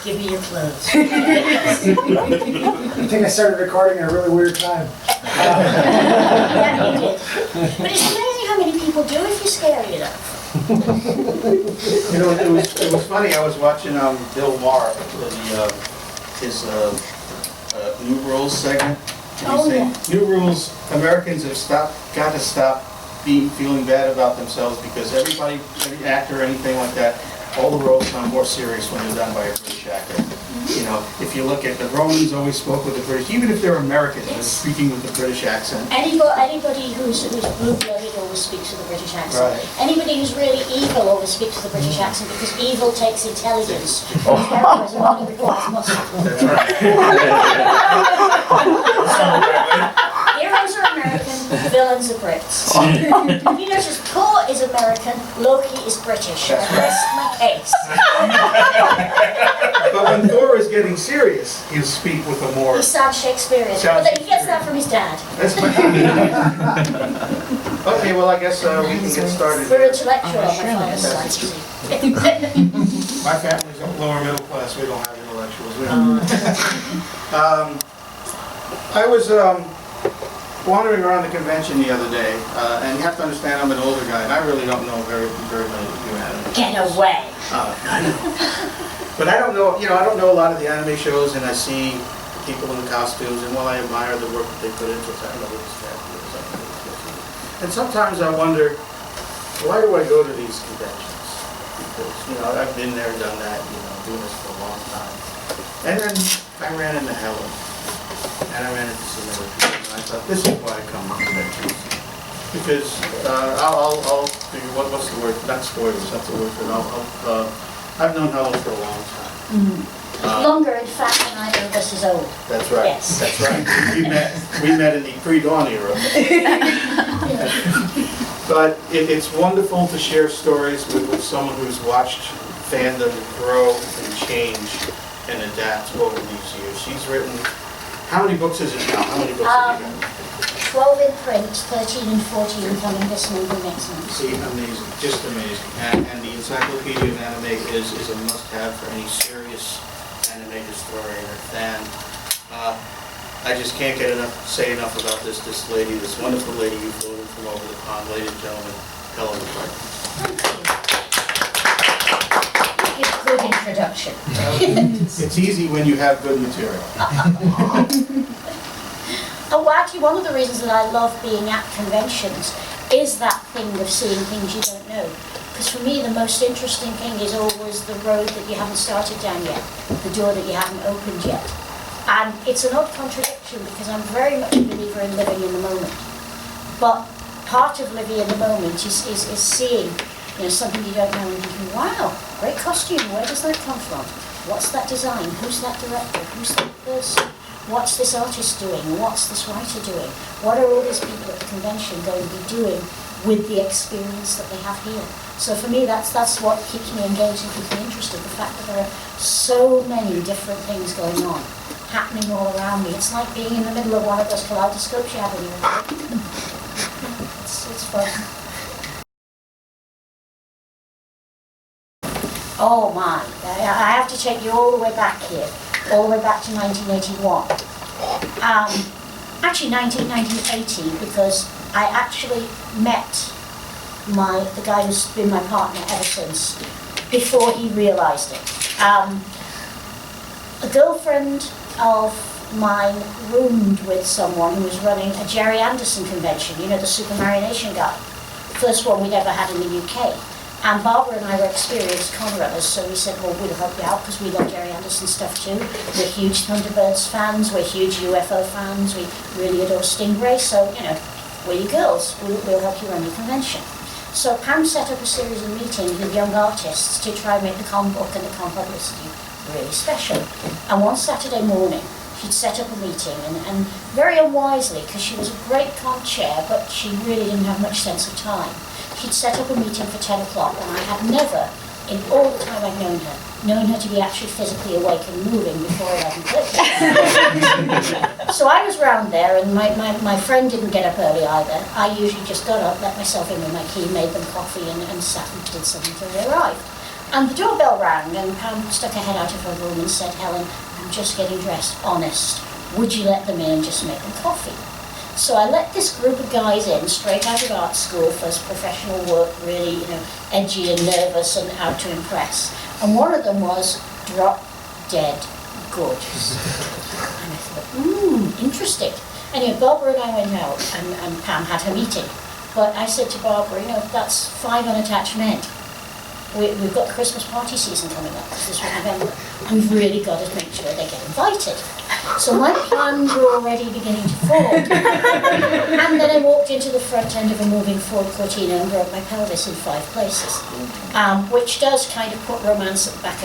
Give me your clothes. I think I started recording at a really weird time. Yeah, you did. But it's amazing how many people do if you scare enough. You know, it was funny. I was watching Bill Maher, his New Rules segment. And he's saying, New Rules, Americans have got to stop feeling bad about themselves because everybody, every actor or anything like that, all the roles sound more serious when they're done by a British actor. You know, if you look at the Romans always spoke with the British, even if they're Americans, they're speaking with the British accent. Anybody who's blue-blooded always speaks with a British accent. Right. Anybody who's really evil always speaks with a British accent because evil takes intelligence. Terrorism only requires muscle. That's right. Heroes are American, villains are Brits. You notice Thor is American, Loki is British. That's That's my case. But when Thor is getting serious, he'll speak with a more... He sounds Shakespearean, but then he gets that from his dad. That's my... Okay, well, I guess we can get started. We're intellectual on my father's side, you see. My family's lower middle class, we don't have intellectuals. I was wandering around the convention the other day, and you have to understand I'm an older guy, and I really don't know very many of you anime. Get away. I know. But I don't know, I don't know a lot of the anime shows, and I see people in the costumes, and while I admire the work that they put into it, I don't know what this character is. And sometimes I wonder, why do I go to these conventions? Because, I've been there and done that, doing this for a long time. And then I ran into Helen, and I ran into some other people, and I thought, this is why I come to conventions. Because I'll figure, what's the word? Not spoilers, that's the word for it. I've known Helen for a long time. Longer, in fact, than either of us is old. That's right. Yes. That's right. We met in the pre-dawn era. But it's wonderful to share stories with someone who's watched fandom grow and change and adapt over these years. She's written, how many books is it now? How many books have you got? 12 in print, 13 and 14 coming this movie next month. See, amazing, just amazing. And the Encyclopedia of Anime is a must-have for any serious anime historian or fan. I just can't say enough about this lady, this wonderful lady you flew in from over the pond, ladies and gentlemen, Helen McCarthy. Thank you. It's a good introduction. It's easy when you have good material. Oh, well, actually, one of the reasons that I love being at conventions is that thing of seeing things you don't know. Because for me, the most interesting thing is always the road that you haven't started down yet, the door that you haven't opened yet. And it's an odd contradiction because I'm very much a believer in living in the moment. But part of living in the moment is seeing something you don't know and thinking, wow, great costume, where does that come from? What's that design? Who's that director? Who's that person? What's this artist doing? What's this writer doing? What are all these people at the convention going to be doing with the experience that they have here? So for me, that's what keeps me engaged and keeps me interested. The fact that there are so many different things going on, happening all around me. It's like being in the middle of one of those kaleidoscopes you have in your head. It's fun. Oh my, I have to take you all the way back here. All the way back to 1981. Actually 1980, because I actually met the guy who's been my partner ever since, before he realised it. A girlfriend of mine roomed with someone who was running a Jerry Anderson convention, the Super Marination guy. First one we'd ever had in the UK. And Barbara and I were experienced con runners, so we said, well, we'll help you out because we love Jerry Anderson stuff too. We're huge Thunderbirds fans, we're huge UFO fans, we really adore Stingray, so, we're you girls, we'll help you run your convention. So Pam set up a series of meetings with young artists to try and make the con book and the con publicity really special. And one Saturday morning, she'd set up a meeting, and very unwisely, because she was a great con chair, but she really didn't have much sense of time. She'd set up a meeting for 10 o'clock, and I had never, in all the time I've known her to be actually physically awake and moving before 11:30. So I was round there, and my friend didn't get up early either. I usually just got up, let myself in with my key, made them coffee, and sat and did something until they arrived. And the doorbell rang, and Pam stuck her head out of her room and said, "Helen, I'm just getting dressed, honest. Would you let them in and just make them coffee?" So I let this group of guys in, straight out of art school, first professional work, really, edgy and nervous and out to impress. And one of them was drop dead gorgeous. And I thought, interesting. Anyway, Barbara and I went out, and Pam had her meeting. But I said to Barbara, that's 5 unattached men. We've got the Christmas party season coming up, because this was November. We've really got to make sure they get invited. So my plans were already beginning to form. And then I walked into the front end of a moving Ford Cortina and broke my pelvis in 5 places, which does kind of put romance at the back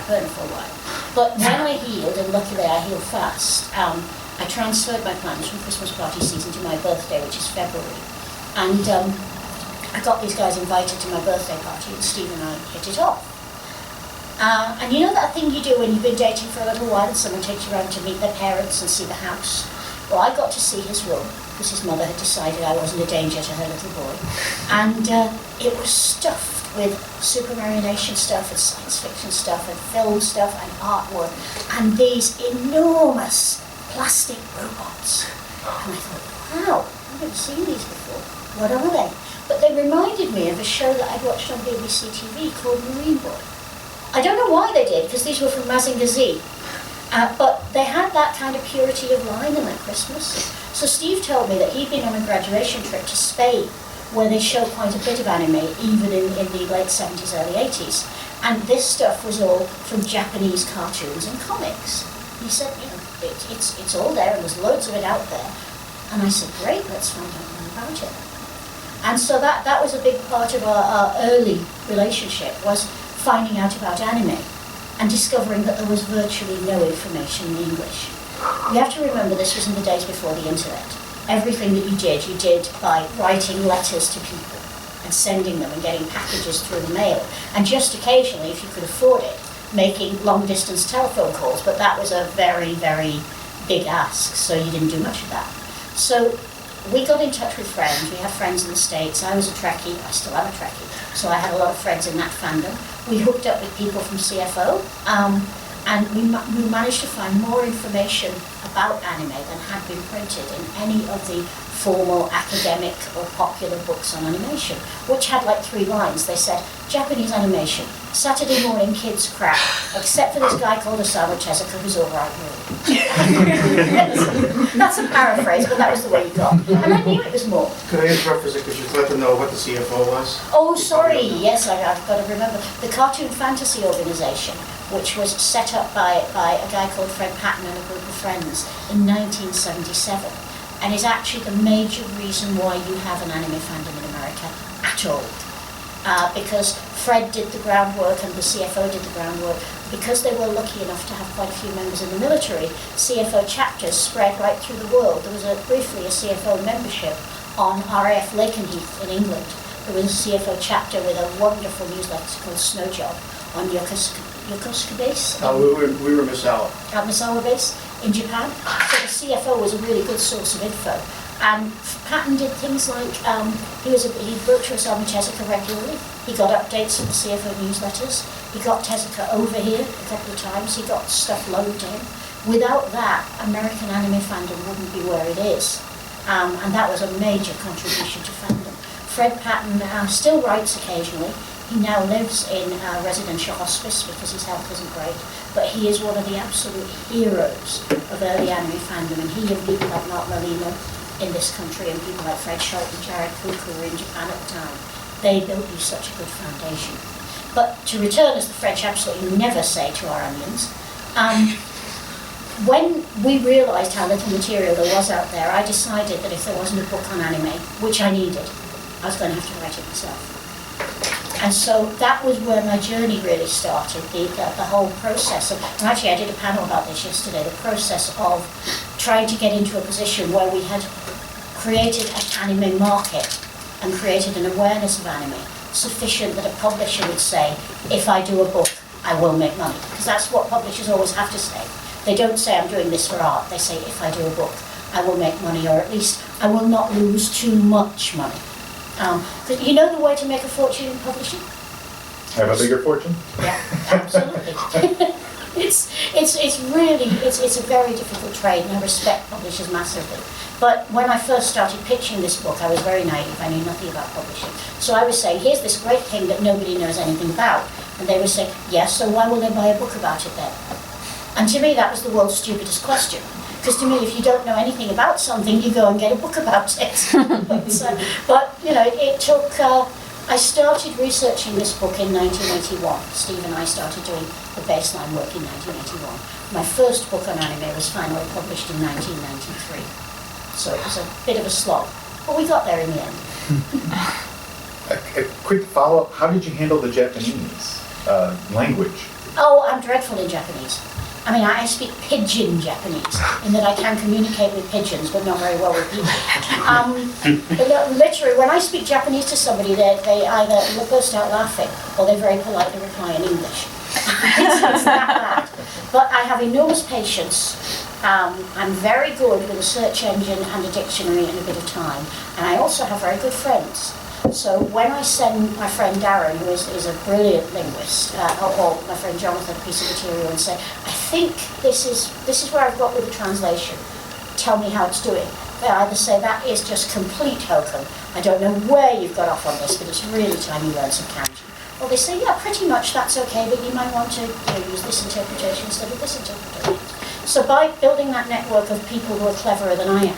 burner for a while. But when I healed, and luckily I healed fast, I transferred my plans from Christmas party season to my birthday, which is February. And I got these guys invited to my birthday party, and Steve and I hit it off. And you know that thing you do when you've been dating for a little while and someone takes you around to meet their parents and see the house? Well, I got to see his room, because his mother had decided I wasn't a danger to her little boy. And it was stuffed with supermarionation stuff and science fiction stuff and film stuff and artwork and these enormous plastic robots. And I thought, wow, I've never seen these before. What are they? But they reminded me of a show that I'd watched on BBC TV called Marine Boy. I don't know why they did, because these were from Mazinger Z. But they had that kind of purity of line in that Christmas. So Steve told me that he'd been on a graduation trip to Spain, where they show quite a bit of anime, even in the late 70s, early 80s. And this stuff was all from Japanese cartoons and comics. He said, it's all there, and there's loads of it out there. And I said, great, let's find out more about it. And so that was a big part of our early relationship, was finding out about anime and discovering that there was virtually no information in English. You have to remember this was in the days before the internet. Everything that you did by writing letters to people and sending them and getting packages through the mail. And just occasionally, if you could afford it, making long-distance telephone calls, but that was a very, very big ask, so you didn't do much of that. So we got in touch with friends. We had friends in the States. I was a Trekkie. I still am a Trekkie. So I had a lot of friends in that fandom. We hooked up with people from CFO, and we managed to find more information about anime than had been printed in any of the formal academic or popular books on animation, which had like 3 lines. They said, Japanese animation, Saturday morning kids crap, except for this guy called Osamu Tezuka who's all right really. That's a paraphrase, but that was the way you got. And I knew it was more. Could I interrupt for a second? Could you let them know what the CFO was? Oh, sorry. Yes, I've got to remember. The Cartoon Fantasy Organization, which was set up by a guy called Fred Patton and a group of friends in 1977, and is actually the major reason why you have an anime fandom in America at all. Because Fred did the groundwork and the CFO did the groundwork. Because they were lucky enough to have quite a few members in the military, CFO chapters spread right through the world. There was briefly a CFO membership on RAF Lakenheath in England. There was a CFO chapter with a wonderful newsletter called Snow Job on Yokosuka Base. We were Misawa. At Misawa Base in Japan. So the CFO was a really good source of info. And Patton did things like, he wrote to Osamu Tezuka regularly. He got updates from the CFO newsletters. He got Tezuka over here a couple of times. He got stuff loaned to him. Without that, American anime fandom wouldn't be where it is. And that was a major contribution to fandom. Fred Patton still writes occasionally. He now lives in residential hospice because his health isn't great. But he is one of the absolute heroes of early anime fandom. And he and people like Mark Molino in this country and people like Fred Schultz and Jared Cook who were in Japan at the time, they built you such a good foundation. But to return, as the French absolutely never say to our onions, when we realised how little material there was out there, I decided that if there wasn't a book on anime, which I needed, I was going to have to write it myself. And so that was where my journey really started, the whole process of, and actually I did a panel about this yesterday, the process of trying to get into a position where we had created an anime market and created an awareness of anime sufficient that a publisher would say, if I do a book, I will make money. Because that's what publishers always have to say. They don't say, I'm doing this for art. They say, if I do a book, I will make money, or at least I will not lose too much money. But you know the way to make a fortune in publishing? Have a bigger fortune? Yeah, absolutely. It's really, it's a very difficult trade, and I respect publishers massively. But when I first started pitching this book, I was very naive. I knew nothing about publishing. So I was saying, here's this great thing that nobody knows anything about. And they would say, yes, so why will they buy a book about it then? And to me, that was the world's stupidest question. Because to me, if you don't know anything about something, you go and get a book about it. But you know, it took, I started researching this book in 1981. Steve and I started doing the baseline work in 1981. My first book on anime was finally published in 1993. So it was a bit of a slog, but we got there in the end. A quick follow-up, how did you handle the Japanese language? Oh, I'm dreadful in Japanese. I mean, I speak pidgin Japanese, in that I can communicate with pigeons, but not very well with people. But literally, when I speak Japanese to somebody, they either burst out laughing, or they very politely reply in English. It's that bad. But I have enormous patience. I'm very good with a search engine and a dictionary and a bit of time. And I also have very good friends. So when I send my friend Darren, who is a brilliant linguist, or my friend Jonathan, a piece of material, and say, I think this is where I've got with the translation. Tell me how it's doing. They either say, that is just complete hokum. I don't know where you've got off on this, but it's really time you learn some kanji. Or they say, yeah, pretty much that's okay, but you might want to use this interpretation instead of this interpretation. So by building that network of people who are cleverer than I am,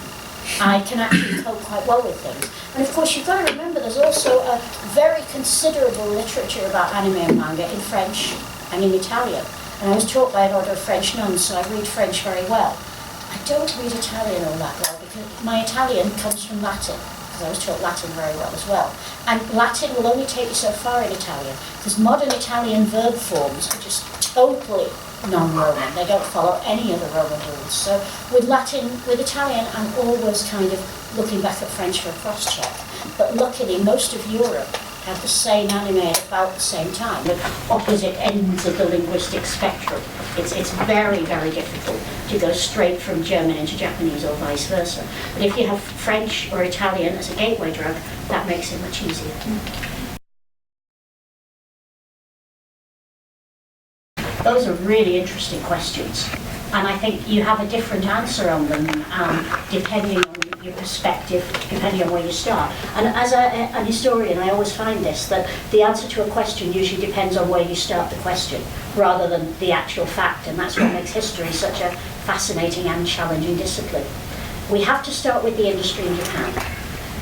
I can actually cope quite well with things. And of course, you've got to remember there's also a very considerable literature about anime and manga in French and in Italian. And I was taught by an order of French nuns, so I read French very well. I don't read Italian all that well, because my Italian comes from Latin, because I was taught Latin very well as well. And Latin will only take you so far in Italian, because modern Italian verb forms are just totally non-Roman. They don't follow any of the Roman rules. So with Italian, I'm always kind of looking back at French for a cross-check. But luckily, most of Europe had the same anime at about the same time, at opposite ends of the linguistic spectrum. It's very, very difficult to go straight from German into Japanese or vice versa. But if you have French or Italian as a gateway drug, that makes it much easier. Those are really interesting questions, and I think you have a different answer on them depending on your perspective, depending on where you start. And as an historian, I always find this, that the answer to a question usually depends on where you start the question, rather than the actual fact, and that's what makes history such a fascinating and challenging discipline. We have to start with the industry in Japan,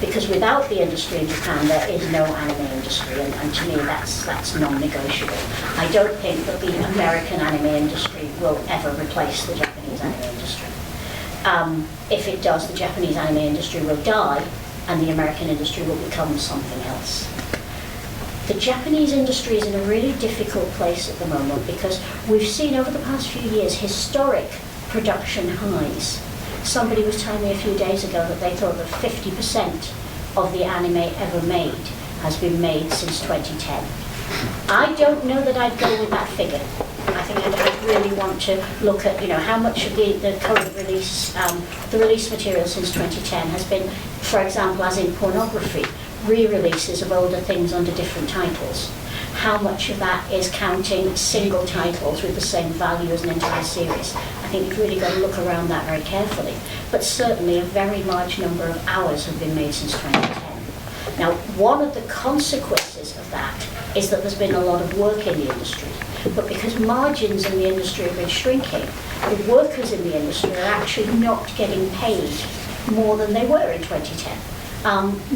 because without the industry in Japan, there is no anime industry, and to me that's non-negotiable. I don't think that the American anime industry will ever replace the Japanese anime industry. If it does, the Japanese anime industry will die, and the American industry will become something else. The Japanese industry is in a really difficult place at the moment, because we've seen over the past few years historic production highs. Somebody was telling me a few days ago that they thought that 50% of the anime ever made has been made since 2010. I don't know that I'd go with that figure. I think I'd really want to look at, how much of the current release, the release material since 2010 has been, for example, as in pornography, re-releases of older things under different titles. How much of that is counting single titles with the same value as an entire series? I think you've really got to look around that very carefully. But certainly a very large number of hours have been made since 2010. Now, one of the consequences of that is that there's been a lot of work in the industry. But because margins in the industry have been shrinking, the workers in the industry are actually not getting paid more than they were in 2010.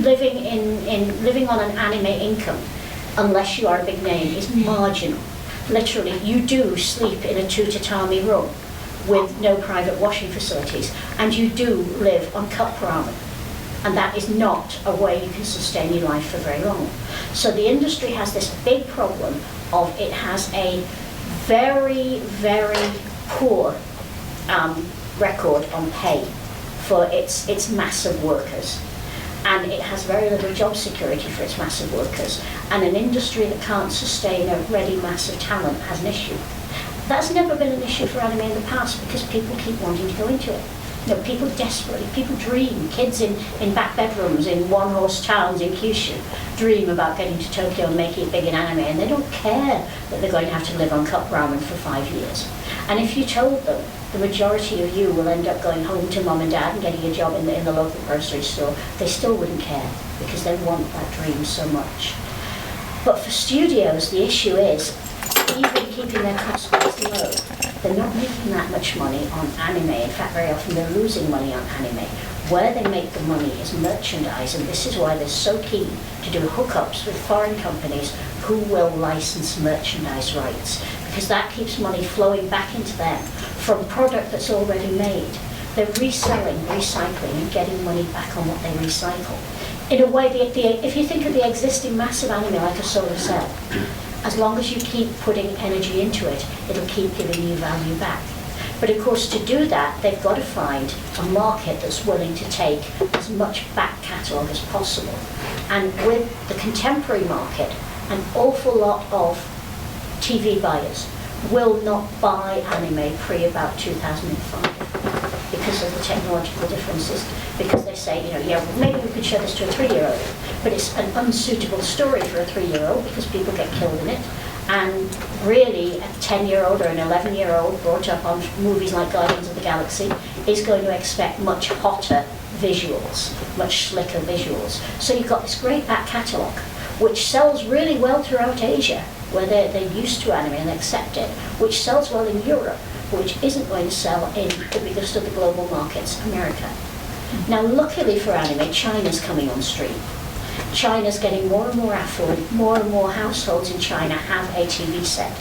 Living on an anime income, unless you are a big name, is marginal. Literally, you do sleep in a 2-tatami room with no private washing facilities, and you do live on cup ramen. And that is not a way you can sustain your life for very long. So the industry has this big problem of it has a very, very poor record on pay for its massive workers. And it has very little job security for its massive workers. And an industry that can't sustain a ready mass of talent has an issue. That's never been an issue for anime in the past, because people keep wanting to go into it. You know, people desperately, people dream, kids in back bedrooms in one-horse towns in Kyushu dream about getting to Tokyo and making it big in anime, and they don't care that they're going to have to live on cup ramen for 5 years. And if you told them, the majority of you will end up going home to mum and dad and getting a job in the local grocery store, they still wouldn't care because they want that dream so much. But for studios, the issue is, even keeping their cost base low, they're not making that much money on anime. In fact, very often they're losing money on anime. Where they make the money is merchandise, and this is why they're so keen to do hookups with foreign companies who will license merchandise rights, because that keeps money flowing back into them from product that's already made. They're reselling, recycling, and getting money back on what they recycle. In a way, if you think of the existing massive anime like a solar cell, as long as you keep putting energy into it, it'll keep giving you value back. But of course, to do that, they've got to find a market that's willing to take as much back catalogue as possible. And with the contemporary market, an awful lot of TV buyers will not buy anime pre about 2005 because of the technological differences, because they say, you know, yeah, well, maybe we could show this to a 3-year-old, but it's an unsuitable story for a 3-year-old because people get killed in it. And really, a 10-year-old or an 11-year-old brought up on movies like Guardians of the Galaxy is going to expect much hotter visuals, much slicker visuals. So you've got this great back catalogue, which sells really well throughout Asia, where they're used to anime and they accept it, which sells well in Europe, but which isn't going to sell in the biggest of the global markets, America. Now, luckily for anime, China's coming on stream. China's getting more and more affluent, more and more households in China have a TV set.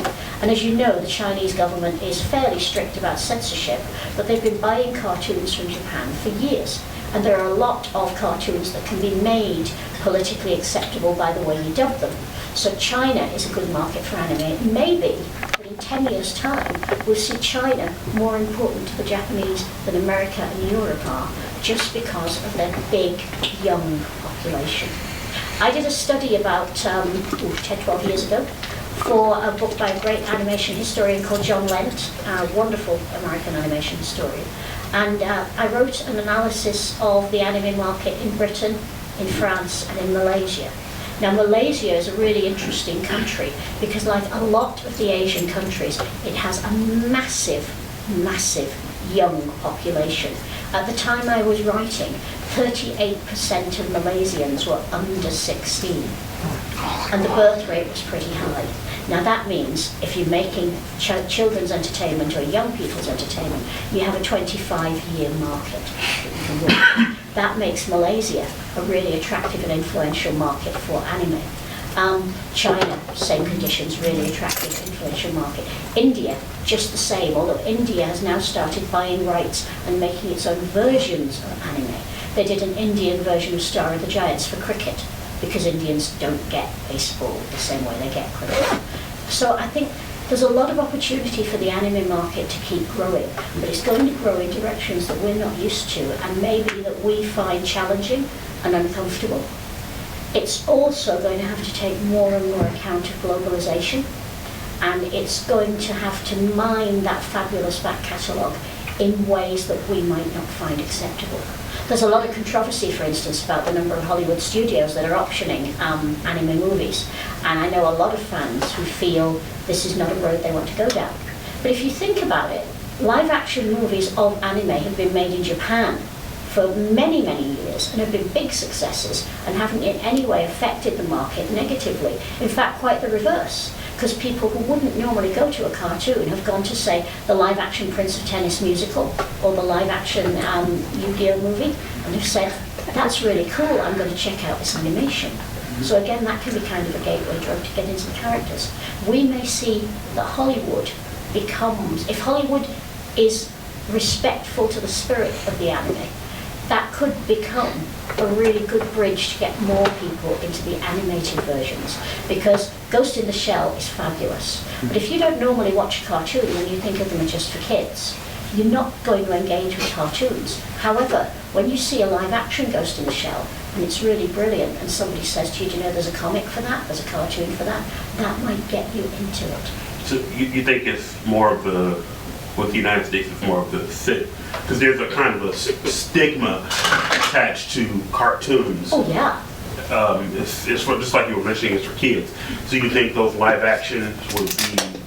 And as you know, the Chinese government is fairly strict about censorship, but they've been buying cartoons from Japan for years. And there are a lot of cartoons that can be made politically acceptable by the way you dub them. So China is a good market for anime. Maybe, but in 10 years' time, we'll see China more important to the Japanese than America and Europe are, just because of their big, young population. I did a study about 10, 12 years ago for a book by a great animation historian called John Lent, a wonderful American animation historian. And I wrote an analysis of the anime market in Britain, in France, and in Malaysia. Now, Malaysia is a really interesting country because, like a lot of the Asian countries, it has a massive, massive young population. At the time I was writing, 38% of Malaysians were under 16, and the birth rate was pretty high. Now that means if you're making children's entertainment or young people's entertainment, you have a 25-year market that you can work with. That makes Malaysia a really attractive and influential market for anime. China, same conditions, really attractive, influential market. India, just the same, although India has now started buying rights and making its own versions of anime. They did an Indian version of Star of the Giants for cricket, because Indians don't get baseball the same way they get cricket. So I think there's a lot of opportunity for the anime market to keep growing, but it's going to grow in directions that we're not used to, and maybe that we find challenging and uncomfortable. It's also going to have to take more and more account of globalization, and it's going to have to mine that fabulous back catalogue in ways that we might not find acceptable. There's a lot of controversy, for instance, about the number of Hollywood studios that are optioning anime movies, and I know a lot of fans who feel this is not a road they want to go down. But if you think about it, live-action movies of anime have been made in Japan for many, many years and have been big successes and haven't in any way affected the market negatively. In fact, quite the reverse, because people who wouldn't normally go to a cartoon have gone to, say, the live-action Prince of Tennis musical or the live-action Yu-Gi-Oh movie, and have said, that's really cool, I'm going to check out this animation. So again, that can be kind of a gateway drug to get into the characters. We may see that Hollywood becomes, if Hollywood is respectful to the spirit of the anime, that could become a really good bridge to get more people into the animated versions, because Ghost in the Shell is fabulous. But if you don't normally watch a cartoon and you think of them as just for kids, you're not going to engage with cartoons. However, when you see a live-action Ghost in the Shell, and it's really brilliant, and somebody says to you, do you know there's a comic for that, there's a cartoon for that, that might get you into it. So you think it's more of a with the United States, it's more of the sick. Because there's a kind of a stigma attached to cartoons. Oh, yeah. It's for, just like you were mentioning, it's for kids. So you think those live action would be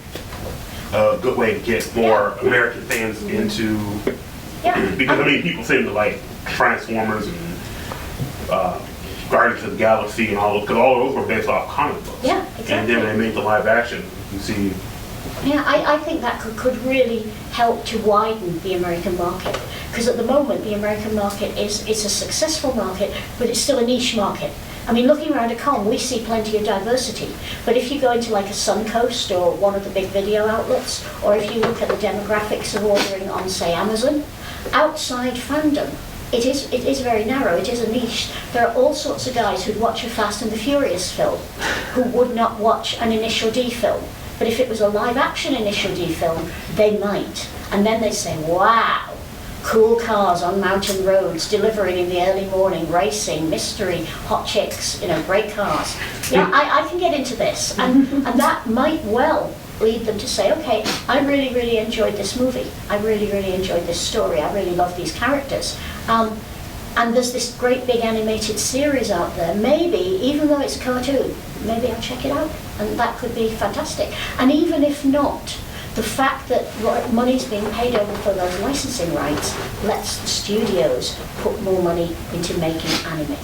a good way to get more American fans into, because I mean, people seem to like Transformers and Guardians of the Galaxy and all, because all those were based off comic books. Yeah, exactly. And then they made the live action. You see. Yeah, I think that could really help to widen the American market. Because at the moment, the American market is a successful market, but it's still a niche market. I mean, looking around a con, we see plenty of diversity. But if you go into like a Suncoast or one of the big video outlets, or if you look at the demographics of ordering on, say, Amazon, outside fandom, it is very narrow, it is a niche. There are all sorts of guys who'd watch a Fast and the Furious film who would not watch an Initial D film. But if it was a live action Initial D film, they might. And then they say, wow, cool cars on mountain roads, delivering in the early morning, racing, mystery, hot chicks, great cars. Yeah, I can get into this. And that might well lead them to say, okay, I really, really enjoyed this movie. I really, really enjoyed this story. I really love these characters. And there's this great big animated series out there. Maybe, even though it's a cartoon, maybe I'll check it out. And that could be fantastic. And even if not, the fact that money's being paid over for those licensing rights lets the studios put more money into making anime.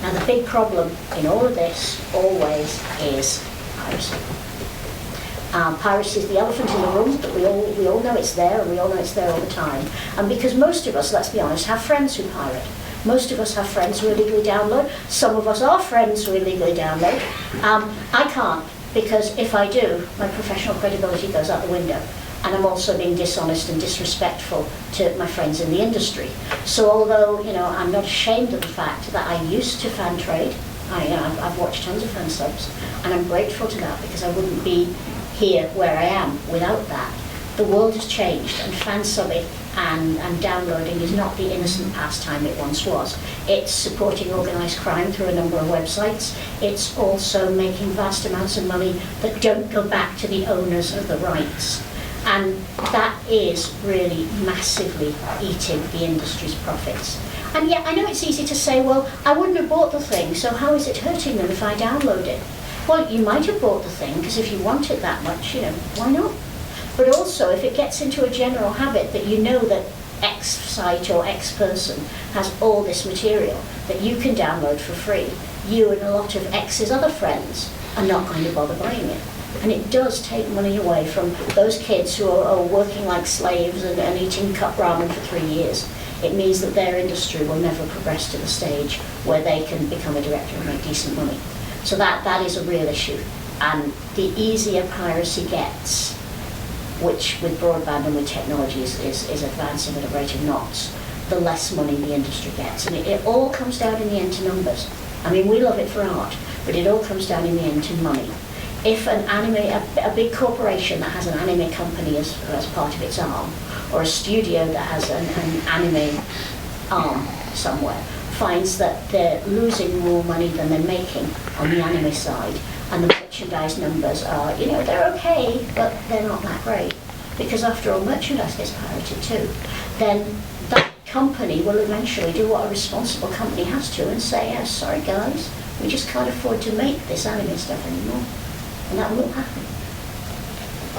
Now the big problem in all of this always is piracy. Piracy is the elephant in the room, but we all know it's there, and we all know it's there all the time. And because most of us, let's be honest, have friends who pirate. Most of us have friends who illegally download. Some of us are friends who illegally download. I can't, because if I do, my professional credibility goes out the window. And I'm also being dishonest and disrespectful to my friends in the industry. So although, I'm not ashamed of the fact that I used to fan trade, I've watched tons of fan subs, and I'm grateful to that because I wouldn't be here where I am without that. The world has changed, and fan subbing and downloading is not the innocent pastime it once was. It's supporting organised crime through a number of websites. It's also making vast amounts of money that don't go back to the owners of the rights. And that is really massively eating the industry's profits. And yet I know it's easy to say, well, I wouldn't have bought the thing, so how is it hurting them if I download it? Well, you might have bought the thing, because if you want it that much, why not? But also, if it gets into a general habit that you know that X site or X person has all this material that you can download for free, you and a lot of X's other friends are not going to bother buying it. And it does take money away from those kids who are working like slaves and eating cup ramen for 3 years. It means that their industry will never progress to the stage where they can become a director and make decent money. So that is a real issue. And the easier piracy gets, which with broadband and with technology is advancing at a rate of knots, the less money the industry gets. And it all comes down in the end to numbers. I mean, we love it for art, but it all comes down in the end to money. If an anime, a big corporation that has an anime company as part of its arm, or a studio that has an anime arm somewhere, finds that they're losing more money than they're making on the anime side, and the merchandise numbers are, they're okay, but they're not that great, because after all, merchandise gets pirated too, then that company will eventually do what a responsible company has to and say, sorry guys, we just can't afford to make this anime stuff anymore. And that will happen.